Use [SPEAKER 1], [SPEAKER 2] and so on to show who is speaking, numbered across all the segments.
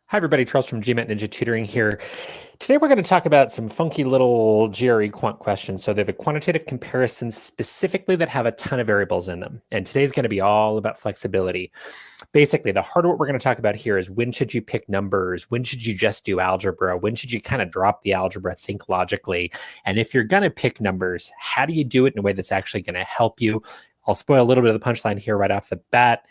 [SPEAKER 1] Hi everybody, Charles from GMAT Ninja Tutoring here. Today we're going to talk about some funky little GRE Quant questions. So they have a quantitative comparison specifically that have a ton of variables in them. And today's going to be all about flexibility. Basically, the heart of what we're going to talk about here is when should you pick numbers? When should you just do algebra? When should you kind of drop the algebra, think logically? And if you're going to pick numbers, how do you do it in a way that's actually going to help you? I'll spoil a little bit of the punchline here right off the bat.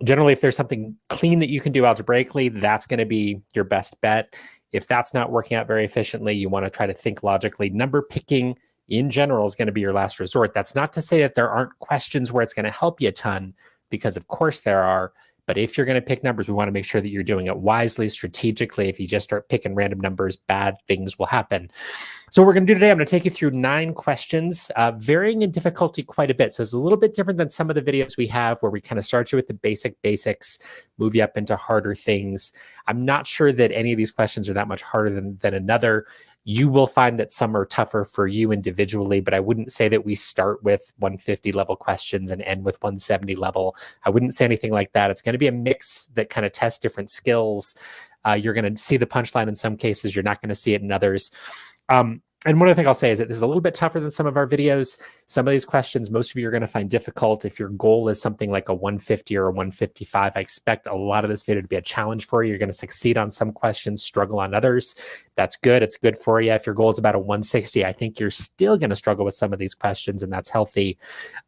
[SPEAKER 1] Generally, if there's something clean that you can do algebraically, that's going to be your best bet. If that's not working out very efficiently, you want to try to think logically. Number picking in general is going to be your last resort. That's not to say that there aren't questions where it's going to help you a ton, because of course there are. But if you're going to pick numbers, we want to make sure that you're doing it wisely, strategically. If you just start picking random numbers, bad things will happen. So what we're going to do today, I'm going to take you through 9 questions, varying in difficulty quite a bit. So it's a little bit different than some of the videos we have where we kind of start you with the basics, move you up into harder things. I'm not sure that any of these questions are that much harder than another. You will find that some are tougher for you individually, but I wouldn't say that we start with 150 level questions and end with 170 level. I wouldn't say anything like that. It's going to be a mix that kind of tests different skills. You're going to see the punchline in some cases. You're not going to see it in others. And one other thing I'll say is that this is a little bit tougher than some of our videos. Some of these questions, most of you are going to find difficult. If your goal is something like a 150 or a 155, I expect a lot of this video to be a challenge for you. You're going to succeed on some questions, struggle on others. That's good. It's good for you. If your goal is about a 160, I think you're still going to struggle with some of these questions, and that's healthy.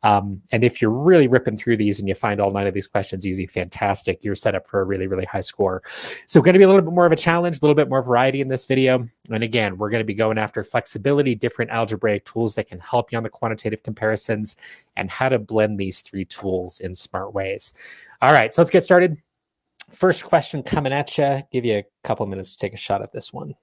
[SPEAKER 1] And if you're really ripping through these and you find all 9 of these questions easy, fantastic. You're set up for a really, really high score. So going to be a little bit more of a challenge, a little bit more variety in this video. And again, we're going to be going after flexibility, different algebraic tools that can help you on the quantitative comparisons, and how to blend these 3 tools in smart ways. All right, so let's get started. First question coming at you. Give you a couple minutes to take a shot at this one.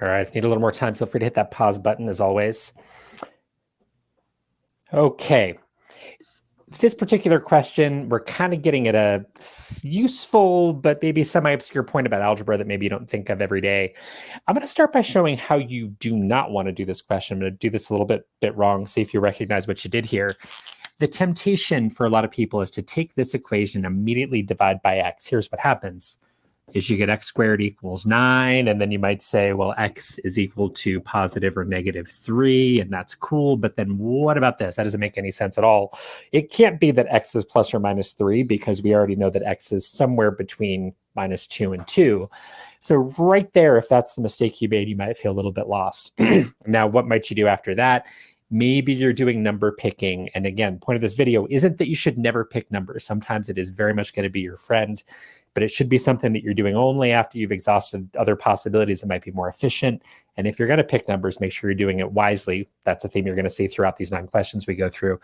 [SPEAKER 1] All right, if you need a little more time, feel free to hit that pause button as always. Okay. This particular question, we're kind of getting at a useful but maybe semi-obscure point about algebra that maybe you don't think of every day. I'm going to start by showing how you do not want to do this question. I'm going to do this a little bit wrong, see if you recognize what you did here. The temptation for a lot of people is to take this equation and immediately divide by x. Here's what happens. Is you get x squared equals 9, and then you might say, well, x is equal to positive or negative 3, and that's cool, but then what about this? That doesn't make any sense at all. It can't be that x is plus or minus 3, because we already know that x is somewhere between minus 2 and 2. So right there, if that's the mistake you made, you might feel a little bit lost. Now, what might you do after that? Maybe you're doing number picking. And again, point of this video isn't that you should never pick numbers. Sometimes it is very much going to be your friend, but it should be something that you're doing only after you've exhausted other possibilities that might be more efficient. And if you're going to pick numbers, make sure you're doing it wisely. That's a theme you're going to see throughout these 9 questions we go through.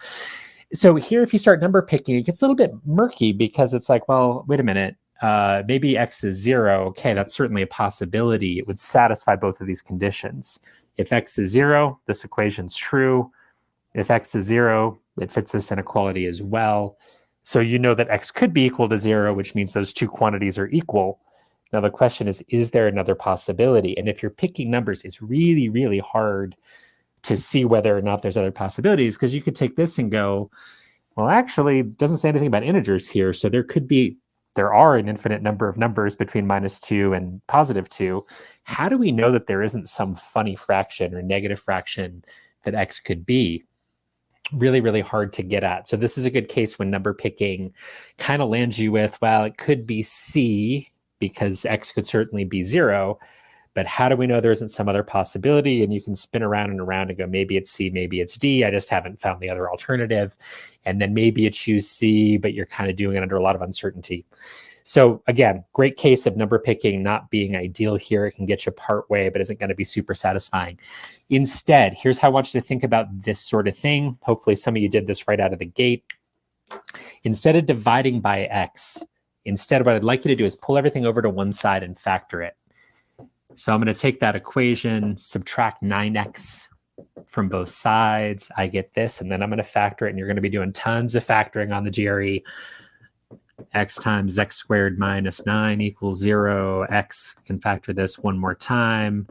[SPEAKER 1] So here, if you start number picking, it gets a little bit murky, because it's like, well, wait a minute. Maybe x is 0. Okay, that's certainly a possibility. It would satisfy both of these conditions. If x is 0, this equation's true. If x is 0, it fits this inequality as well. So you know that x could be equal to 0, which means those two quantities are equal. Now the question is there another possibility? And if you're picking numbers, it's really, really hard to see whether or not there's other possibilities, because you could take this and go, well, actually, it doesn't say anything about integers here. So there are an infinite number of numbers between -2 and +2. How do we know that there isn't some funny fraction or negative fraction that x could be? Really, really hard to get at. So this is a good case when number picking kind of lands you with, well, it could be c because x could certainly be 0. But how do we know there isn't some other possibility? And you can spin around and around and go, maybe it's C, maybe it's D. I just haven't found the other alternative. And then maybe you choose C, but you're kind of doing it under a lot of uncertainty. So again, great case of number picking not being ideal here. It can get you part way, but isn't going to be super satisfying. Instead, here's how I want you to think about this sort of thing. Hopefully some of you did this right out of the gate. Instead of dividing by x, instead what I'd like you to do is pull everything over to one side and factor it. So I'm going to take that equation, subtract 9x from both sides. I get this, and then I'm going to factor it, and you're going to be doing tons of factoring on the GRE. X times x squared minus 9 equals 0. X can factor this one more time.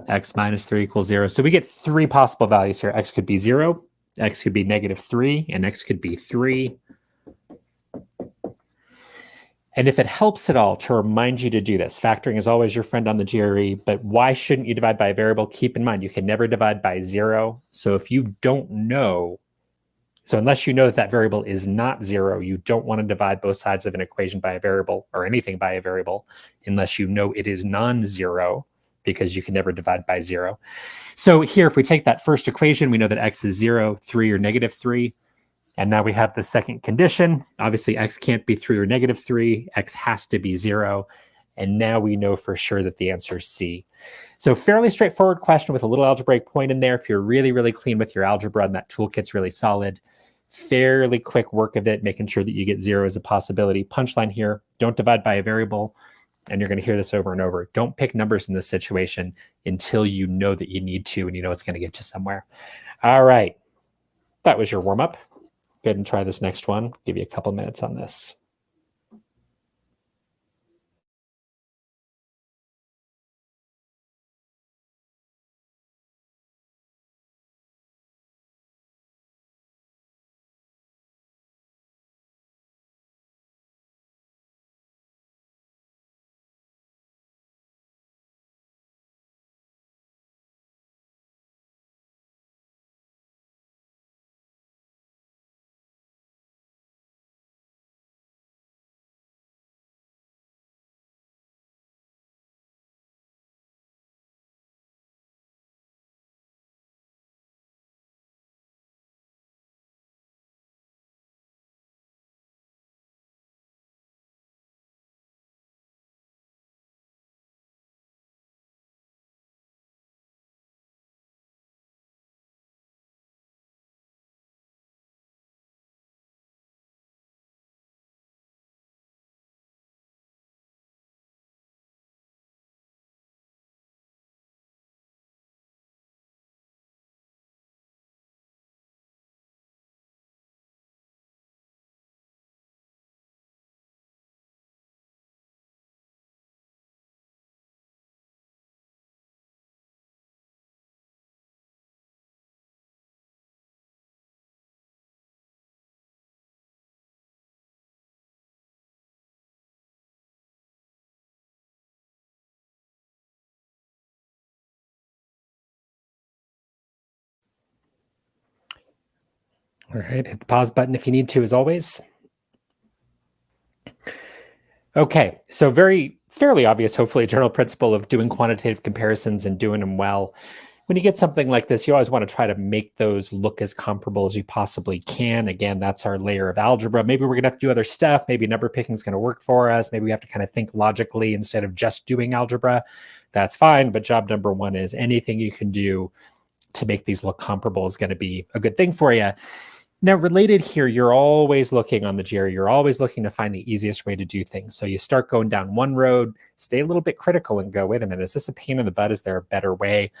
[SPEAKER 1] X minus 3 equals 0. So we get three possible values here. X could be 0, x could be -3, and x could be 3. And if it helps at all to remind you to do this, factoring is always your friend on the GRE, but why shouldn't you divide by a variable? Keep in mind, you can never divide by 0. So if you don't know, so unless you know that that variable is not 0, you don't want to divide both sides of an equation by a variable or anything by a variable unless you know it is non-zero, because you can never divide by 0. So here, if we take that first equation, we know that x is 0, 3, or -3. And now we have the second condition. Obviously, x can't be 3 or -3. X has to be 0. And now we know for sure that the answer is C. So fairly straightforward question with a little algebraic point in there. If you're really, really clean with your algebra and that toolkit's really solid, fairly quick work of it, making sure that you get 0 as a possibility. Punchline here, don't divide by a variable. And you're going to hear this over and over. Don't pick numbers in this situation until you know that you need to and you know it's going to get you somewhere. All right. That was your warm-up. Go ahead and try this next one. Give you a couple minutes on this. All right, hit the pause button if you need to, as always. Okay, so fairly obvious, hopefully, a general principle of doing quantitative comparisons and doing them well. When you get something like this, you always want to try to make those look as comparable as you possibly can. Again, that's our layer of algebra. Maybe we're going to have to do other stuff. Maybe number picking is going to work for us. Maybe we have to kind of think logically instead of just doing algebra. That's fine, but job number one is anything you can do to make these look comparable is going to be a good thing for you. Now, related here, you're always looking on the GRE, you're always looking to find the easiest way to do things. So you start going down one road, stay a little bit critical and go, wait a minute, is this a pain in the butt? Is there a better way?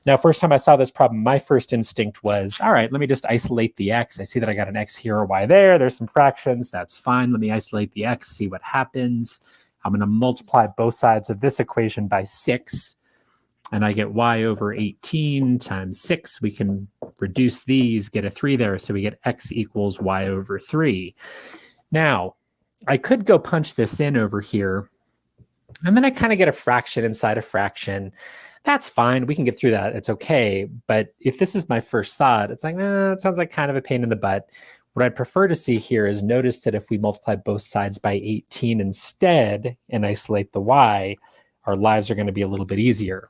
[SPEAKER 1] Now, first time I saw this problem, my first instinct was, all right, let me just isolate the x. I see that I got an x here or y there. There's some fractions. That's fine. Let me isolate the x, see what happens. I'm going to multiply both sides of this equation by 6. And I get y over 18 times 6. We can reduce these, get a 3 there. So we get x equals y over 3. Now, I could go punch this in over here. And then I kind of get a fraction inside a fraction. That's fine. We can get through that. It's okay. But if this is my first thought, it's like, it sounds like kind of a pain in the butt. What I'd prefer to see here is notice that if we multiply both sides by 18 instead and isolate the y, our lives are going to be a little bit easier.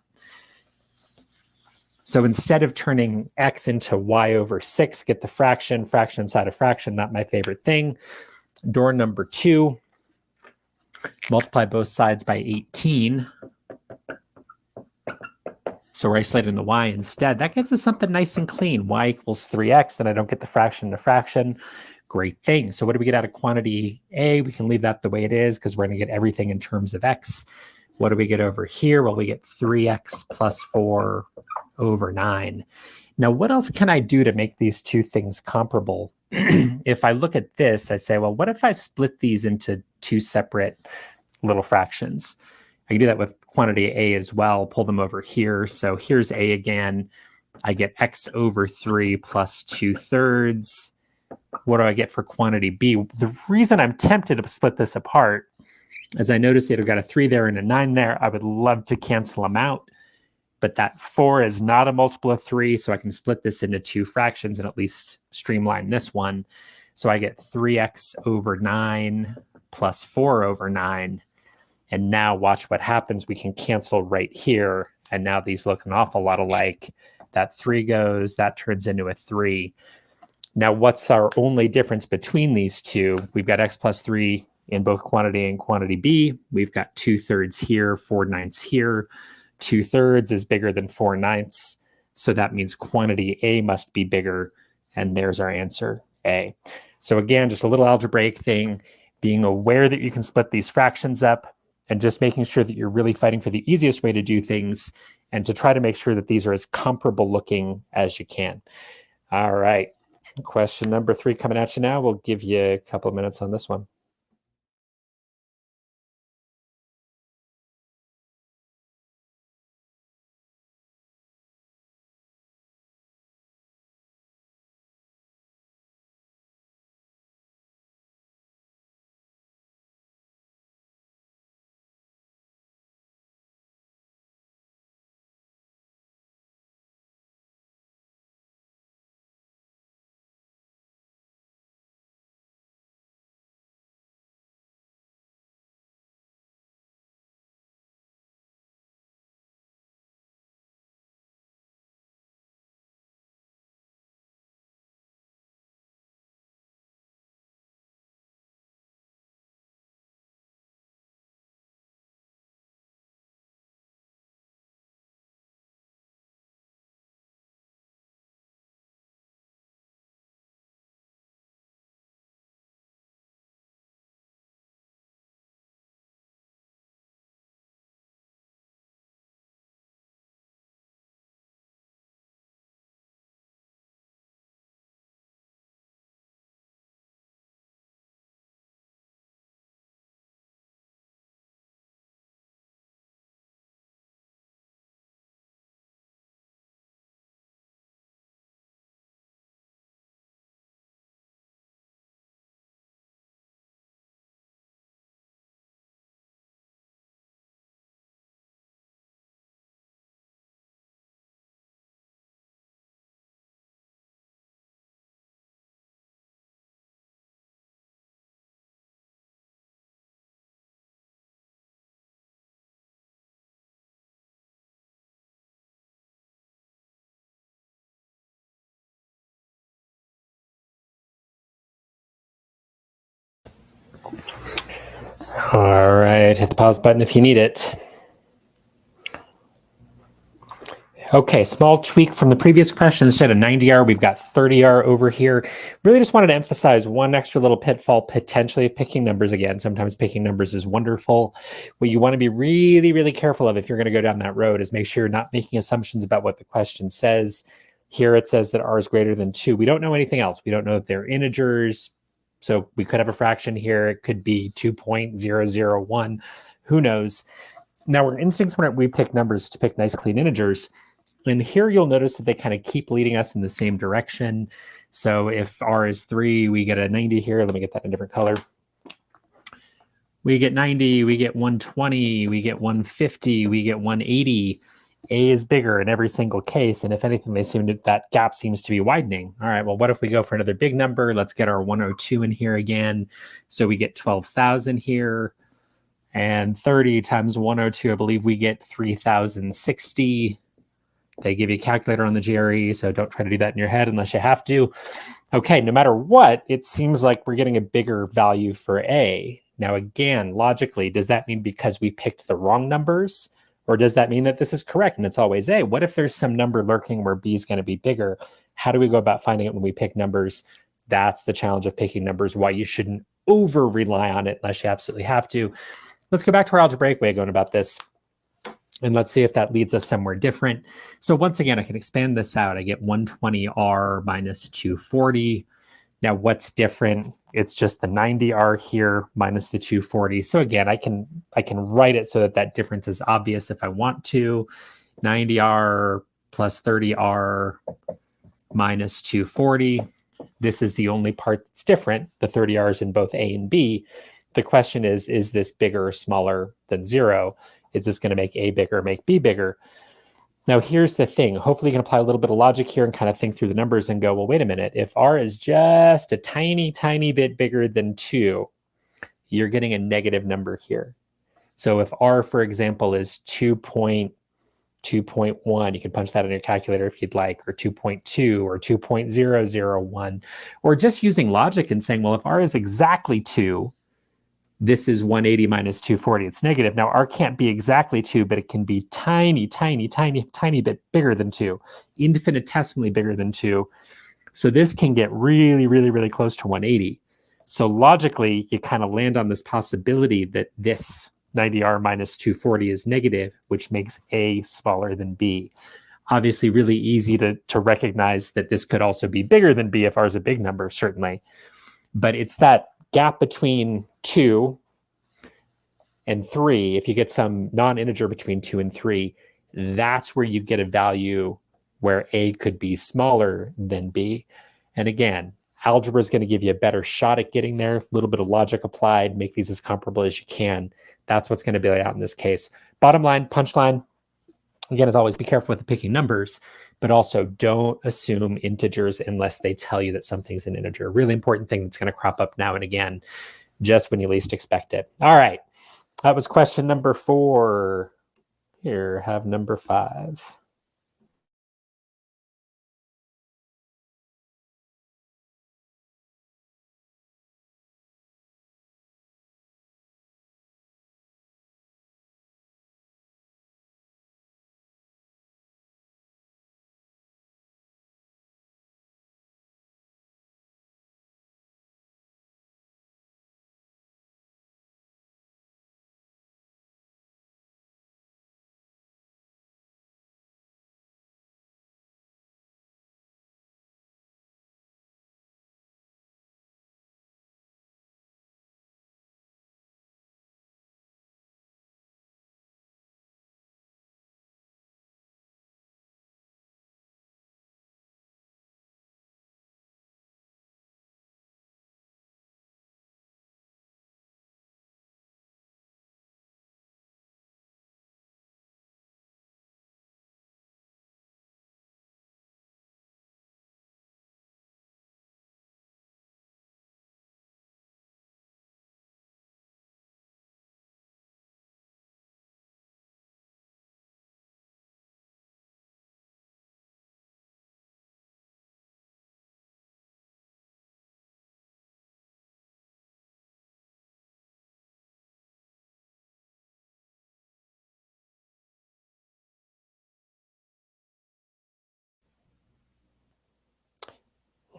[SPEAKER 1] So instead of turning x into y over 6, get the fraction inside a fraction, not my favorite thing. Door number 2, multiply both sides by 18. So we're isolating the y instead. That gives us something nice and clean. Y equals 3x, then I don't get the fraction to fraction. Great thing. So what do we get out of quantity A? We can leave that the way it is because we're going to get everything in terms of x. What do we get over here? Well, we get 3x plus 4 over 9. Now, what else can I do to make these two things comparable? If I look at this, I say, well, what if I split these into two separate little fractions? I can do that with quantity A as well, pull them over here. So here's A again. I get x over 3 plus 2/3. What do I get for quantity B? The reason I'm tempted to split this apart is I notice that I've got a 3 there and a 9 there. I would love to cancel them out, but that 4 is not a multiple of 3, so I can split this into two fractions and at least streamline this one. So I get 3x over 9 plus 4 over 9. And now watch what happens. We can cancel right here. And now these look an awful lot alike. That 3 goes, that turns into a 3. Now, what's our only difference between these two? We've got x plus 3 in both quantity A and quantity B. We've got 2/3 here, 4/9 here. 2/3 is bigger than 4/9. So that means quantity A must be bigger. And there's our answer, A. So again, just a little algebraic thing, being aware that you can split these fractions up, and just making sure that you're really fighting for the easiest way to do things and to try to make sure that these are as comparable looking as you can. All right. Question number 3 coming at you now. We'll give you a couple of minutes on this one. All right, hit the pause button if you need it. Okay, small tweak from the previous question. Instead of 90R, we've got 30R over here. Really just wanted to emphasize one extra little pitfall potentially of picking numbers again. Sometimes picking numbers is wonderful. What you want to be really, really careful of if you're going to go down that road is make sure you're not making assumptions about what the question says. Here it says that R is greater than 2. We don't know anything else. We don't know if they're integers. So we could have a fraction here. It could be 2.001. Who knows? Now, our instincts when we pick numbers to pick nice, clean integers. And here you'll notice that they kind of keep leading us in the same direction. So if R is 3, we get a 90 here. Let me get that in a different color. We get 90, we get 120, we get 150, we get 180. A is bigger in every single case. And if anything, that gap seems to be widening. All right, well, what if we go for another big number? Let's get our 102 in here again. So we get 12,000 here. And 30 times 102, I believe we get 3,060. They give you a calculator on the GRE, so don't try to do that in your head unless you have to. Okay, no matter what, it seems like we're getting a bigger value for A. Now, again, logically, does that mean because we picked the wrong numbers? Or does that mean that this is correct and it's always A? What if there's some number lurking where B is going to be bigger? How do we go about finding it when we pick numbers? That's the challenge of picking numbers, why you shouldn't over-rely on it unless you absolutely have to. Let's go back to our algebraic way of going about this. And let's see if that leads us somewhere different. So once again, I can expand this out. I get 120R minus 240. Now what's different? It's just the 90R here minus the 240. So again, I can write it so that that difference is obvious if I want to. 90R plus 30R minus 240. This is the only part that's different. The 30R is in both A and B. The question is this bigger or smaller than 0? Is this going to make A bigger, make B bigger? Now, here's the thing. Hopefully, you can apply a little bit of logic here and kind of think through the numbers and go, well, wait a minute. If R is just a tiny, tiny bit bigger than 2, you're getting a negative number here. So if R, for example, is 2.1, you can punch that in your calculator if you'd like, or 2.2 or 2.001, or just using logic and saying, well, if R is exactly 2, this is 180 minus 240. It's negative. Now, R can't be exactly 2, but it can be tiny, tiny, tiny, tiny bit bigger than 2, infinitesimally bigger than 2. So this can get really, really, really close to 180. So logically, you kind of land on this possibility that this 90R minus 240 is negative, which makes A smaller than B. Obviously, really easy to recognize that this could also be bigger than B if R is a big number, certainly. But it's that gap between 2 and 3, if you get some non-integer between 2 and 3, that's where you get a value where A could be smaller than B. And again, algebra is going to give you a better shot at getting there, a little bit of logic applied, make these as comparable as you can. That's what's going to be laid out in this case. Bottom line, punchline, again, as always, be careful with the picking numbers, but also don't assume integers unless they tell you that something's an integer. Really important thing that's going to crop up now and again, just when you least expect it. All right. That was question number 4. Here, have number 5.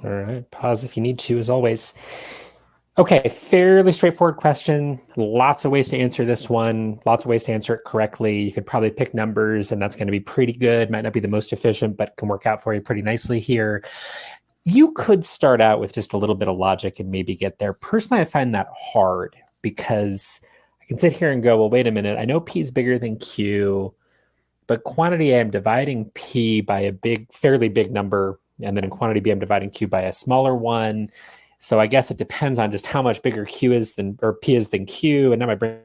[SPEAKER 1] All right, pause if you need to, as always. Okay, fairly straightforward question. Lots of ways to answer this one. Lots of ways to answer it correctly. You could probably pick numbers, and that's going to be pretty good. Might not be the most efficient, but can work out for you pretty nicely here. You could start out with just a little bit of logic and maybe get there. Personally, I find that hard because I can sit here and go, well, wait a minute. I know P is bigger than Q, but quantity A, I'm dividing P by a fairly big number. And then in quantity B, I'm dividing Q by a smaller one. So I guess it depends on just how much bigger Q is or P is than Q. And now my brain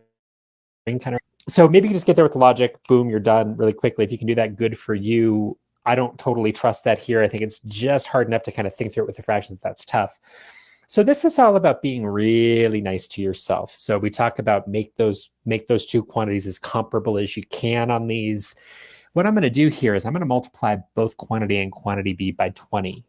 [SPEAKER 1] kind of. So maybe you can just get there with the logic. Boom, you're done really quickly. If you can do that, good for you. I don't totally trust that here. I think it's just hard enough to kind of think through it with the fractions. That's tough. So this is all about being really nice to yourself. So we talk about make those two quantities as comparable as you can on these. What I'm going to do here is I'm going to multiply both quantity A and quantity B by 20.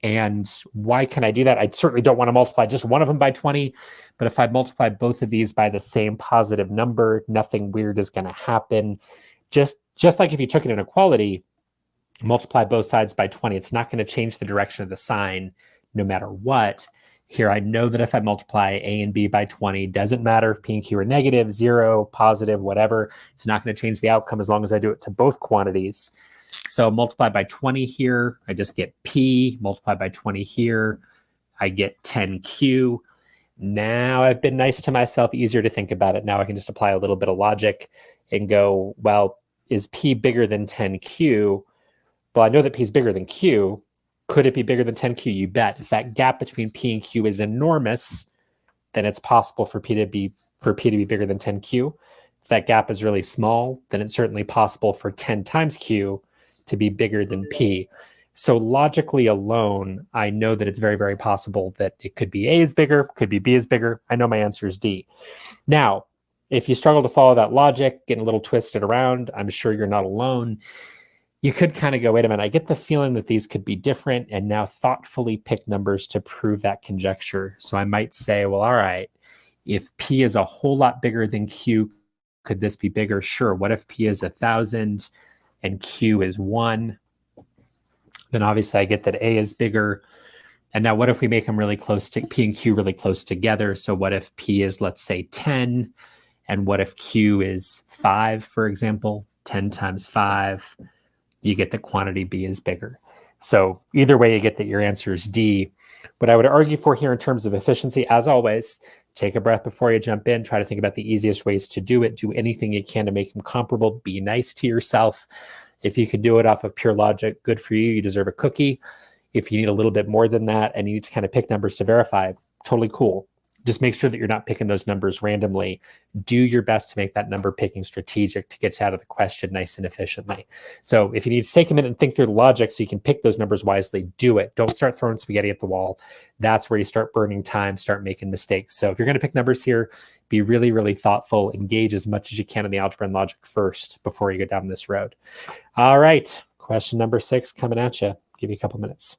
[SPEAKER 1] And why can I do that? I certainly don't want to multiply just one of them by 20, but if I multiply both of these by the same positive number, nothing weird is going to happen. Just like if you took an inequality, multiply both sides by 20, it's not going to change the direction of the sign no matter what. Here, I know that if I multiply A and B by 20, doesn't matter if P and Q are negative, 0, positive, whatever, it's not going to change the outcome as long as I do it to both quantities. So multiply by 20 here, I just get P. Multiply by 20 here, I get 10Q. Now I've been nice to myself, easier to think about it. Now I can just apply a little bit of logic and go, well, is P bigger than 10Q? Well, I know that P is bigger than Q. Could it be bigger than 10Q? You bet. If that gap between P and Q is enormous, then it's possible for P to be bigger than 10Q. If that gap is really small, then it's certainly possible for 10 times Q to be bigger than P. So logically alone, I know that it's very, very possible that it could be A is bigger, could be B is bigger. I know my answer is D. Now, if you struggle to follow that logic, getting a little twisted around, I'm sure you're not alone. You could kind of go, wait a minute, I get the feeling that these could be different, and now thoughtfully pick numbers to prove that conjecture. So I might say, well, all right, if P is a whole lot bigger than Q, could this be bigger? Sure. What if P is 1,000 and Q is 1? Then obviously I get that A is bigger. And now what if we make them really close to P and Q really close together? So what if P is, let's say, 10? And what if Q is 5, for example? 10 times 5. You get that quantity B is bigger. So either way, you get that your answer is D. What I would argue for here in terms of efficiency, as always, take a breath before you jump in. Try to think about the easiest ways to do it. Do anything you can to make them comparable. Be nice to yourself. If you can do it off of pure logic, good for you. You deserve a cookie. If you need a little bit more than that and you need to kind of pick numbers to verify, totally cool. Just make sure that you're not picking those numbers randomly. Do your best to make that number picking strategic to get you out of the question nice and efficiently. So if you need to take a minute and think through the logic so you can pick those numbers wisely, do it. Don't start throwing spaghetti at the wall. That's where you start burning time, start making mistakes. So if you're going to pick numbers here, be really, really thoughtful. Engage as much as you can in the algebra and logic first before you go down this road. All right. Question number 6 coming at you. Give you a couple minutes.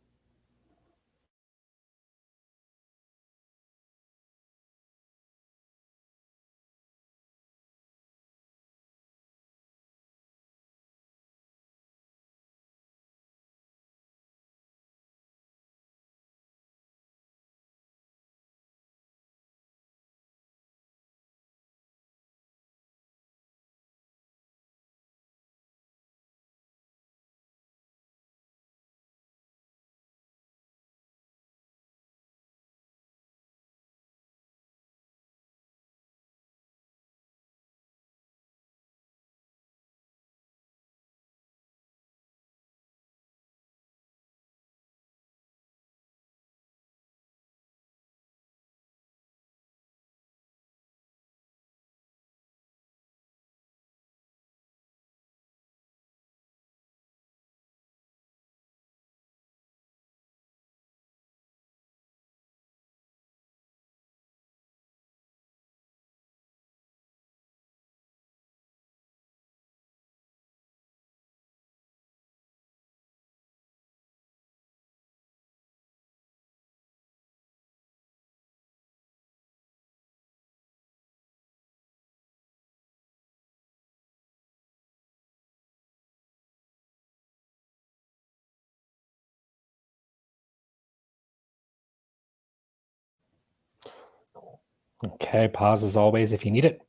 [SPEAKER 1] Okay, pause as always if you need it.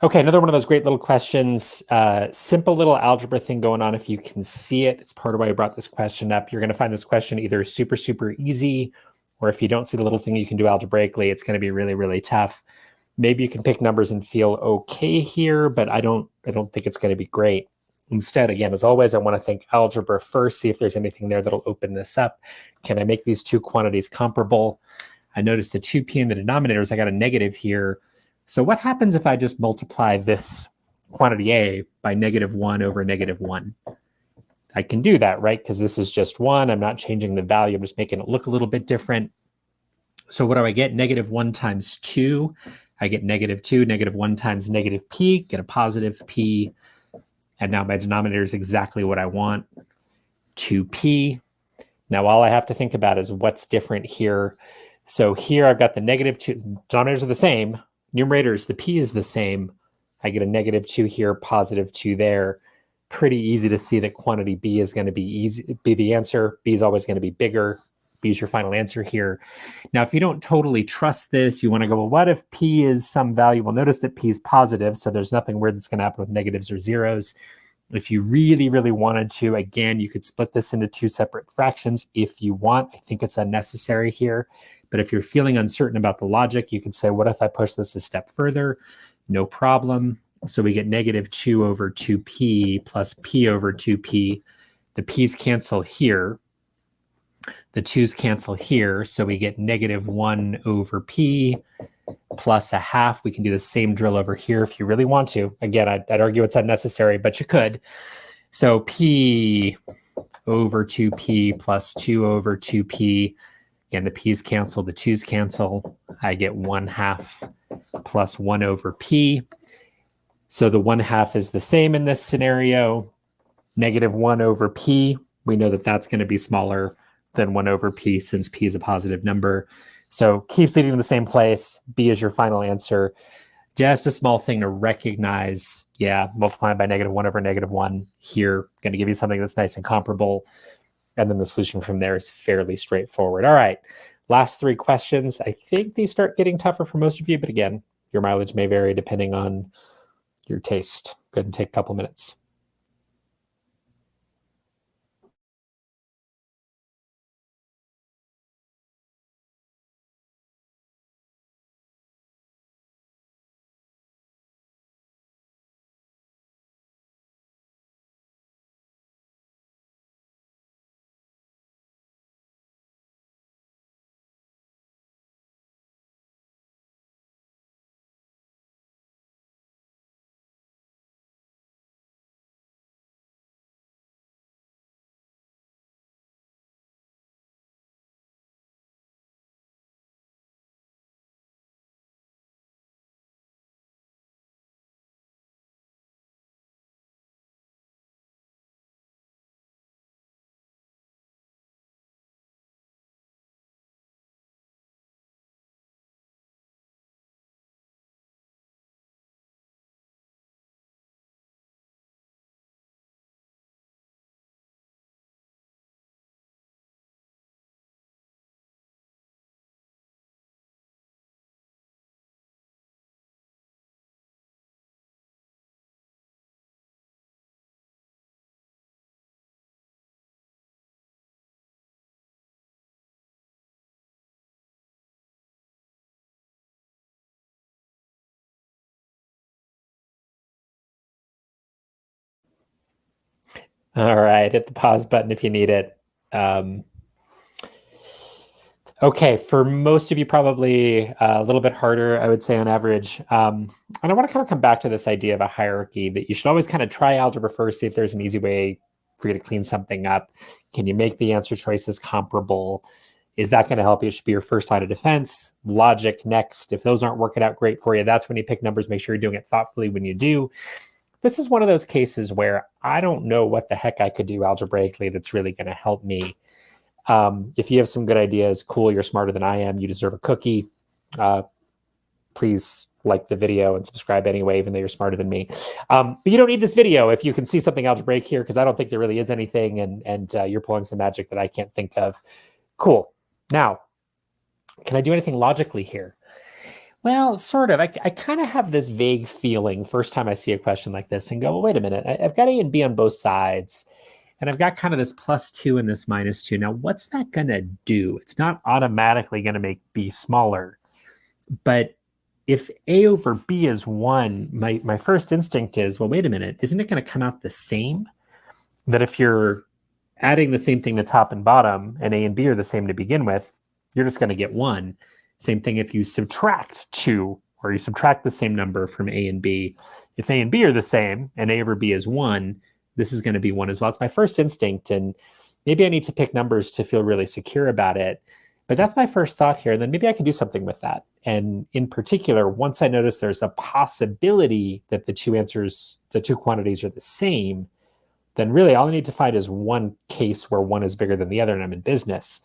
[SPEAKER 1] Okay, another one of those great little questions. Simple little algebra thing going on. If you can see it, it's part of why I brought this question up. You're going to find this question either super, super easy, or if you don't see the little thing you can do algebraically, it's going to be really, really tough. Maybe you can pick numbers and feel okay here, but I don't think it's going to be great. Instead, again, as always, I want to think algebra first, see if there's anything there that'll open this up. Can I make these two quantities comparable? I noticed the 2p in the denominators, I got a negative here. So what happens if I just multiply this quantity a by -1 over -1? I can do that, right? Because this is just 1. I'm not changing the value. I'm just making it look a little bit different. So what do I get? -1 times 2. I get -2. -1 times -p, get a positive p. And now my denominator is exactly what I want, 2p. Now all I have to think about is what's different here. So here I've got the -2. Denominators are the same. Numerators, the p is the same. I get a -2 here, +2 there. Pretty easy to see that quantity b is going to be the answer. B is always going to be bigger. B is your final answer here. Now, if you don't totally trust this, you want to go, well, what if p is some value? Well, notice that p is positive, so there's nothing weird that's going to happen with negatives or zeros. If you really, really wanted to, again, you could split this into two separate fractions if you want. I think it's unnecessary here. But if you're feeling uncertain about the logic, you could say, what if I push this a step further? No problem. So we get -2 over 2p plus p over 2p. The p's cancel here. The 2's cancel here. So we get -1 over p plus a half. We can do the same drill over here if you really want to. Again, I'd argue it's unnecessary, but you could. So p over 2p plus 2 over 2p. Again, the p's cancel, the 2's cancel. I get 1/2 plus 1 over p. So the 1/2 is the same in this scenario. -1 over p. We know that that's going to be smaller than 1 over p since p is a positive number. So keeps leading to the same place. B is your final answer. Just a small thing to recognize. Yeah, multiplying by -1 over -1 here. Going to give you something that's nice and comparable. And then the solution from there is fairly straightforward. All right, last 3 questions. I think these start getting tougher for most of you, but again, your mileage may vary depending on your taste. Go ahead and take a couple minutes. All right, hit the pause button if you need it. Okay, for most of you, probably a little bit harder, I would say on average. And I want to kind of come back to this idea of a hierarchy, that you should always kind of try algebra first, see if there's an easy way for you to clean something up. Can you make the answer choices comparable? Is that going to help you? It should be your first line of defense. Logic next. If those aren't working out great for you, that's when you pick numbers. Make sure you're doing it thoughtfully when you do. This is one of those cases where I don't know what the heck I could do algebraically that's really going to help me. If you have some good ideas, cool, you're smarter than I am, you deserve a cookie. Please like the video and subscribe anyway, even though you're smarter than me. But you don't need this video if you can see something algebraic here, because I don't think there really is anything, and you're pulling some magic that I can't think of. Cool. Now, Can I do anything logically here? Well, sort of. I kind of have this vague feeling first time I see a question like this and go, well, wait a minute. I've got A and B on both sides, and I've got kind of this +2 and this -2. Now, what's that going to do? It's not automatically going to make B smaller. But if A over B is 1, my first instinct is, well, wait a minute. Isn't it going to come out the same? That if you're adding the same thing to top and bottom, and A and B are the same to begin with, you're just going to get 1. Same thing if you subtract 2, or you subtract the same number from A and B. If A and B are the same, and A over B is 1, this is going to be 1 as well. It's my first instinct, and maybe I need to pick numbers to feel really secure about it. But that's my first thought here. And then maybe I can do something with that. And in particular, once I notice there's a possibility that the two quantities are the same, then really all I need to find is one case where one is bigger than the other and I'm in business.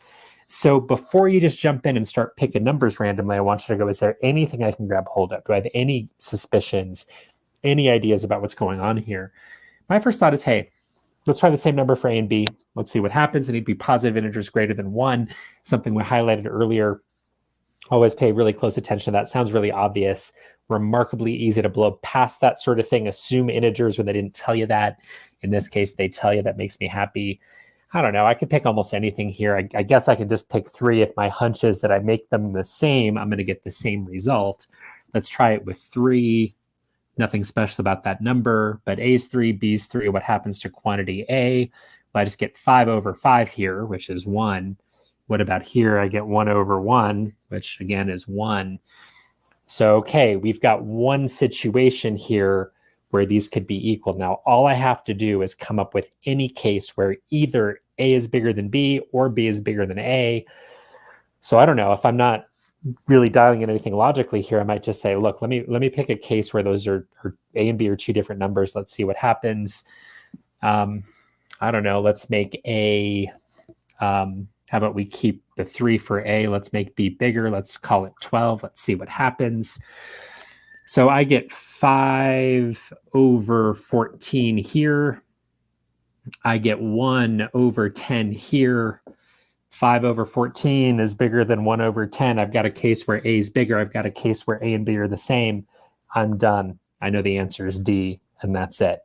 [SPEAKER 1] So before you just jump in and start picking numbers randomly, I want you to go, is there anything I can grab hold of? Do I have any suspicions, any ideas about what's going on here? My first thought is, hey, let's try the same number for A and B. Let's see what happens. They need to be positive integers greater than 1, something we highlighted earlier. Always pay really close attention to that. Sounds really obvious, remarkably easy to blow past that sort of thing. Assume integers when they didn't tell you that. In this case, they tell you. That makes me happy. I don't know. I could pick almost anything here. I guess I can just pick 3. If my hunch is that I make them the same, I'm going to get the same result. Let's try it with 3. Nothing special about that number, but A is 3, B is 3. What happens to quantity A? Well, I just get 5 over 5 here, which is 1. What about here? I get 1 over 1, which again is 1. So, okay, we've got one situation here where these could be equal. Now, all I have to do is come up with any case where either A is bigger than B or B is bigger than A. So I don't know. If I'm not really dialing in anything logically here, I might just say, look, let me pick a case where those are A and B are 2 different numbers. Let's see what happens. I don't know. Let's make A, how about we keep the 3 for A? Let's make B bigger. Let's call it 12. Let's see what happens. So I get 5 over 14 here. I get 1 over 10 here. 5 over 14 is bigger than 1 over 10. I've got a case where A is bigger. I've got a case where A and B are the same. I'm done. I know the answer is D, and that's it.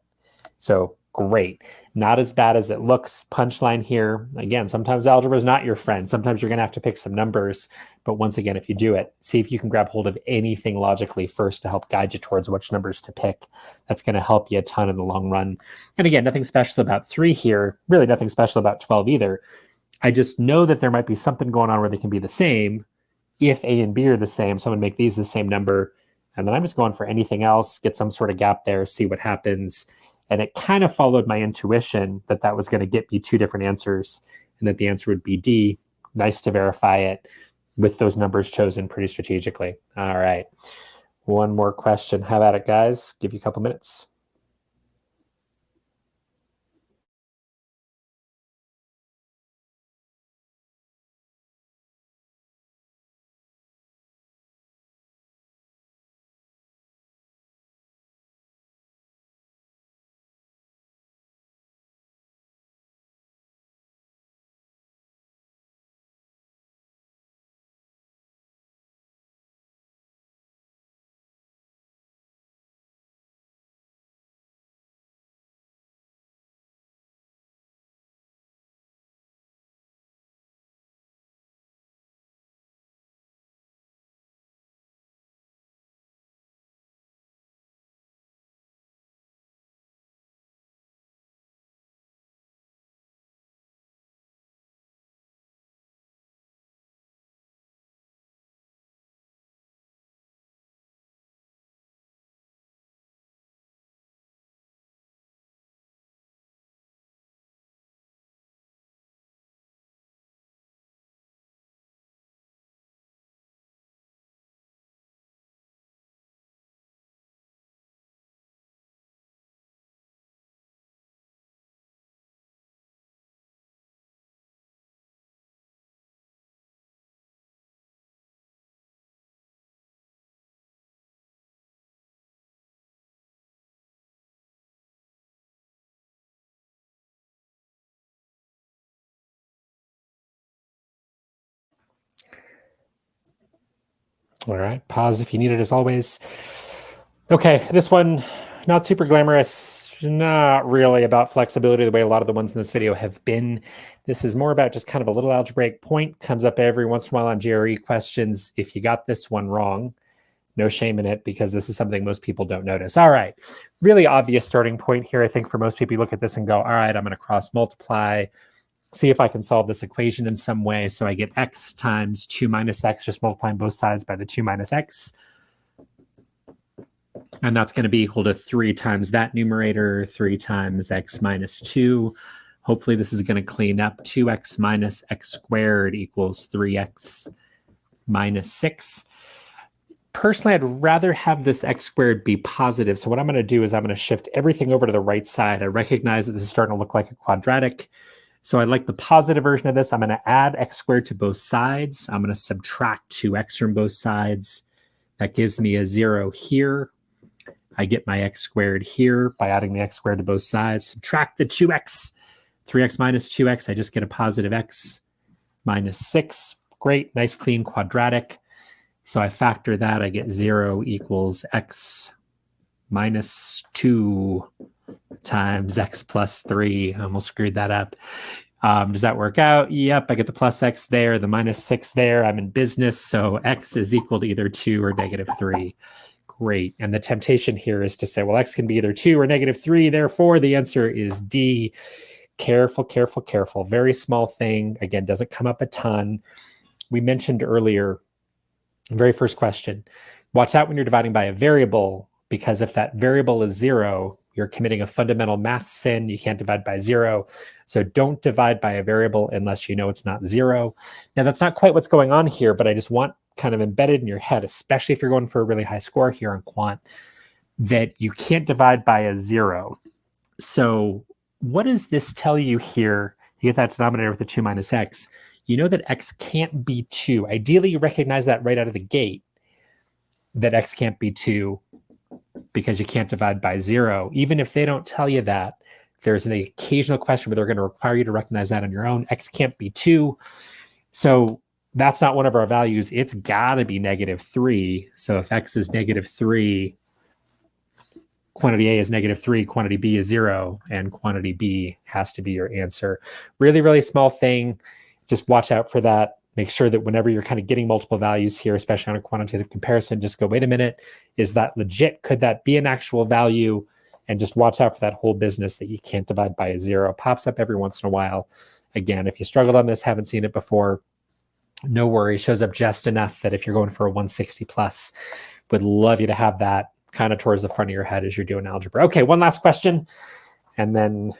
[SPEAKER 1] So great. Not as bad as it looks. Punchline here. Again, sometimes algebra is not your friend. Sometimes you're going to have to pick some numbers. But once again, if you do it, see if you can grab hold of anything logically first to help guide you towards which numbers to pick. That's going to help you a ton in the long run. And again, nothing special about 3 here. Really nothing special about 12 either. I just know that there might be something going on where they can be the same if A and B are the same. So I'm going to make these the same number. And then I'm just going for anything else, get some sort of gap there, see what happens. And it kind of followed my intuition that that was going to get me 2 different answers and that the answer would be D. Nice to verify it with those numbers chosen pretty strategically. All right. One more question. How about it, guys? Give you a couple minutes. All right, pause if you need it as always. Okay, this one, not super glamorous, not really about flexibility the way a lot of the ones in this video have been. This is more about just kind of a little algebraic point, comes up every once in a while on GRE questions. If you got this one wrong, no shame in it because this is something most people don't notice. All right, really obvious starting point here. I think for most people, you look at this and go, all right, I'm going to cross multiply, see if I can solve this equation in some way. So I get x times 2 minus x, just multiplying both sides by the 2 minus x. And that's going to be equal to 3 times that numerator, 3 times x minus 2. Hopefully this is going to clean up. 2x minus x squared equals 3x minus 6. Personally, I'd rather have this x squared be positive. So what I'm going to do is I'm going to shift everything over to the right side. I recognize that this is starting to look like a quadratic. So I like the positive version of this. I'm going to add x squared to both sides. I'm going to subtract 2x from both sides. That gives me a 0 here. I get my x squared here by adding the x squared to both sides. Subtract the 2x. 3x minus 2x, I just get a positive x minus 6. Great, nice clean quadratic. So I factor that, I get 0 equals x minus 2 times x plus 3. I almost screwed that up. Does that work out? Yep, I get the plus x there, the minus 6 there. I'm in business, so x is equal to either 2 or negative 3. Great. And the temptation here is to say, well, x can be either 2 or negative 3. Therefore, the answer is D. Careful, careful, careful. Very small thing. Again, doesn't come up a ton. We mentioned earlier, very first question, watch out when you're dividing by a variable, because if that variable is 0, you're committing a fundamental math sin. You can't divide by 0. So don't divide by a variable unless you know it's not 0. Now, that's not quite what's going on here, but I just want kind of embedded in your head, especially if you're going for a really high score here on Quant, that you can't divide by a 0. So what does this tell you here? You get that denominator with the 2 minus x. You know that x can't be 2. Ideally, you recognize that right out of the gate, that x can't be 2 because you can't divide by 0. Even if they don't tell you that, there's an occasional question where they're going to require you to recognize that on your own. X can't be 2. So that's not one of our values. It's got to be negative 3. So if x is negative 3, quantity A is negative 3, quantity B is 0, and quantity B has to be your answer. Really, really small thing. Just watch out for that. Make sure that whenever you're kind of getting multiple values here, especially on a quantitative comparison, just go, wait a minute, is that legit? Could that be an actual value? And just watch out for that whole business that you can't divide by a 0. Pops up every once in a while. Again, if you struggled on this, haven't seen it before, no worries. Shows up just enough that if you're going for a 160 plus, would love you to have that kind of towards the front of your head as you're doing algebra. Okay, one last question, and then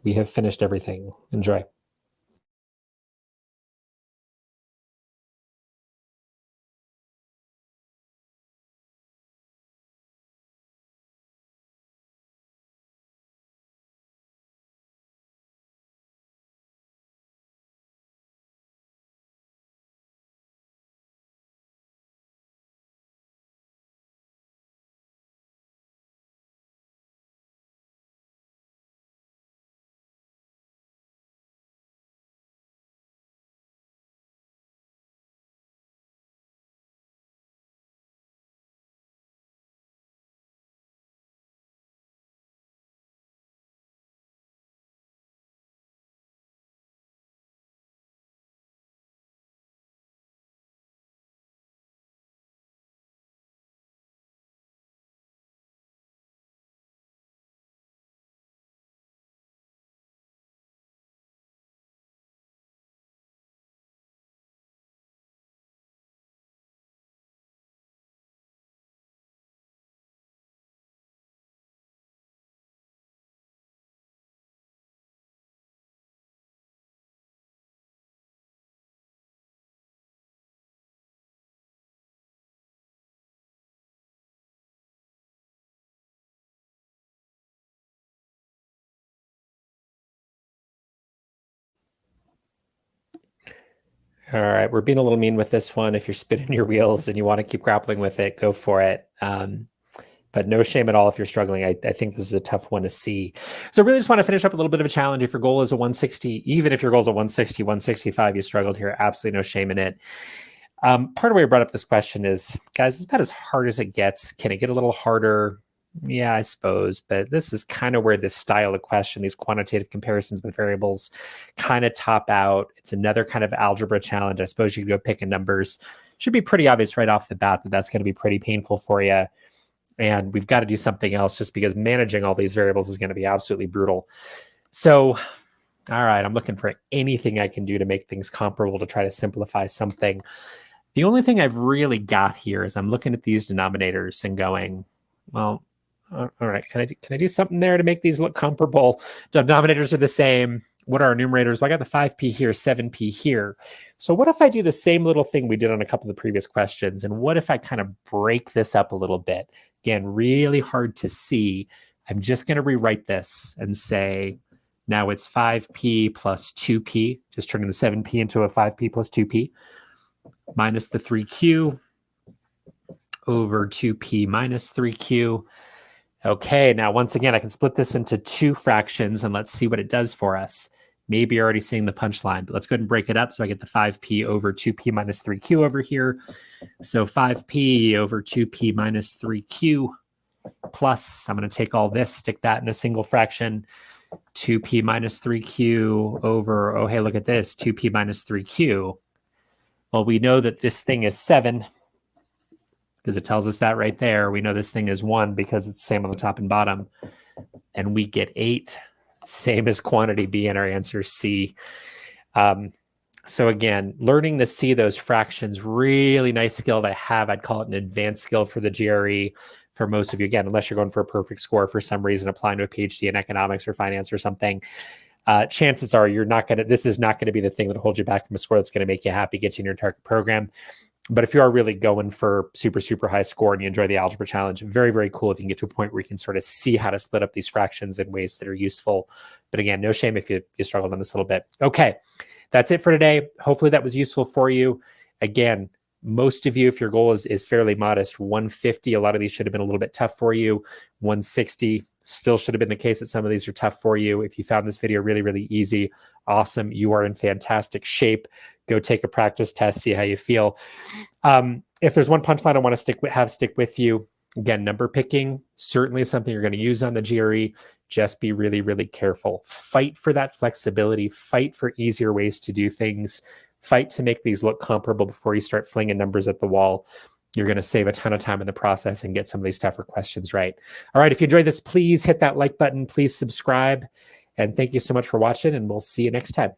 [SPEAKER 1] we have finished everything. Enjoy. All right, we're being a little mean with this one. If you're spinning your wheels and you want to keep grappling with it, go for it. But no shame at all if you're struggling. I think this is a tough one to see. So really just want to finish up a little bit of a challenge. If your goal is a 160, even if your goal is a 160, 165, you struggled here, absolutely no shame in it. Part of why I brought up this question is, guys, it's about as hard as it gets. Can it get a little harder? Yeah, I suppose, but this is kind of where this style of question, these quantitative comparisons with variables, kind of top out. It's another kind of algebra challenge. I suppose you could go picking numbers. Should be pretty obvious right off the bat that that's going to be pretty painful for you. And we've got to do something else just because managing all these variables is going to be absolutely brutal. So, all right, I'm looking for anything I can do to make things comparable to try to simplify something. The only thing I've really got here is I'm looking at these denominators and going, well, all right, can I do something there to make these look comparable? Denominators are the same. What are our numerators? Well, I got the 5p here, 7p here. So what if I do the same little thing we did on a couple of the previous questions? And what if I kind of break this up a little bit? Again, really hard to see. I'm just going to rewrite this and say, now it's 5p plus 2p, just turning the 7p into a 5p plus 2p, minus the 3q over 2p minus 3q. Okay, now once again, I can split this into two fractions and let's see what it does for us. Maybe you're already seeing the punchline, but let's go ahead and break it up. So I get the 5p over 2p minus 3q over here. So 5p over 2p minus 3q plus, I'm going to take all this, stick that in a single fraction, 2p minus 3q over, oh, hey, look at this, 2p minus 3q. Well, we know that this thing is 7 because it tells us that right there. We know this thing is 1 because it's the same on the top and bottom. And we get 8, same as quantity B, and our answer is C. So again, learning to see those fractions, really nice skill to have. I'd call it an advanced skill for the GRE for most of you. Again, unless you're going for a perfect score for some reason, applying to a PhD in economics or finance or something. Chances are this is not going to be the thing that holds you back from a score that's going to make you happy, get you in your target program. But if you are really going for super, super high score and you enjoy the algebra challenge, very, very cool if you can get to a point where you can sort of see how to split up these fractions in ways that are useful. But again, no shame if you struggled on this a little bit. Okay, that's it for today. Hopefully that was useful for you. Again, most of you, if your goal is fairly modest, 150, a lot of these should have been a little bit tough for you. 160 still should have been the case that some of these are tough for you. If you found this video really, really easy, awesome. You are in fantastic shape. Go take a practice test, see how you feel. If there's one punchline I want to stick with you, again, number picking, certainly something you're going to use on the GRE. Just be really, really careful. Fight for that flexibility. Fight for easier ways to do things. Fight to make these look comparable before you start flinging numbers at the wall. You're going to save a ton of time in the process and get some of these tougher questions right. All right, if you enjoyed this, please hit that like button. Please subscribe. And thank you so much for watching, and we'll see you next time.